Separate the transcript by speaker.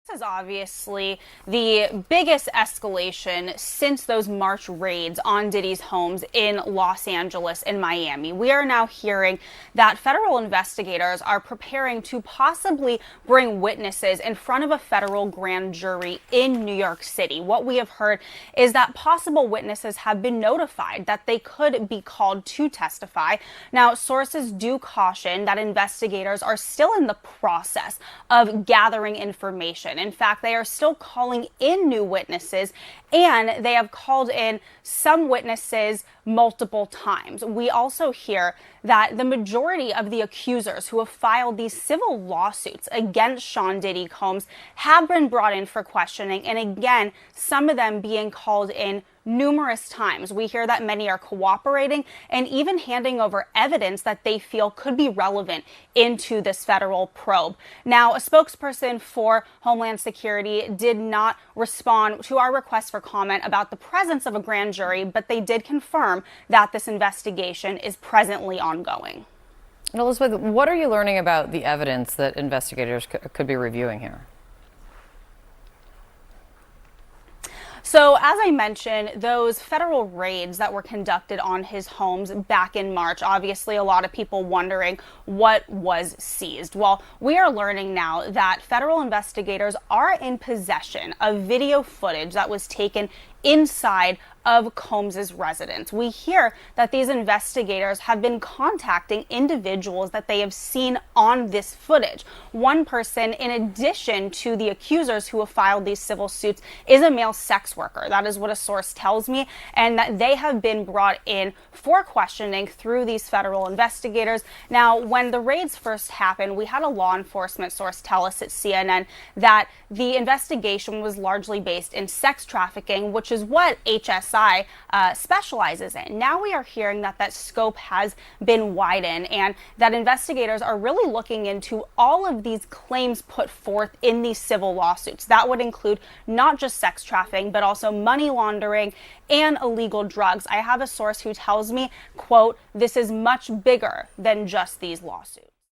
Speaker 1: This is obviously the biggest escalation since those March raids on Diddy's homes in Los Angeles and Miami. We are now hearing that federal investigators are preparing to possibly bring witnesses in front of a federal grand jury in New York City. What we have heard is that possible witnesses have been notified that they could be called to testify. Now, sources do caution that investigators are still in the process of gathering information. In fact, they are still calling in new witnesses, and they have called in some witnesses multiple times. We also hear that the majority of the accusers who have filed these civil lawsuits against Sean Diddy Combs have been brought in for questioning, and again, some of them being called in numerous times. We hear that many are cooperating and even handing over evidence that they feel could be relevant into this federal probe. Now, a spokesperson for Homeland Security did not respond to our request for comment about the presence of a grand jury, but they did confirm that this investigation is presently ongoing.
Speaker 2: And Elizabeth, what are you learning about the evidence that investigators could be reviewing here?
Speaker 1: So, as I mentioned, those federal raids that were conducted on his homes back in March, obviously a lot of people wondering what was seized. Well, we are learning now that federal investigators are in possession of video footage that was taken inside of Combs's residence. We hear that these investigators have been contacting individuals that they have seen on this footage. One person, in addition to the accusers who have filed these civil suits, is a male sex worker. That is what a source tells me, and that they have been brought in for questioning through these federal investigators. Now, when the raids first happened, we had a law enforcement source tell us at CNN that the investigation was largely based in sex trafficking, which is what HSI specializes in. Now we are hearing that that scope has been widened and that investigators are really looking into all of these claims put forth in these civil lawsuits. That would include not just sex trafficking, but also money laundering and illegal drugs. I have a source who tells me, quote, "This is much bigger than just these lawsuits."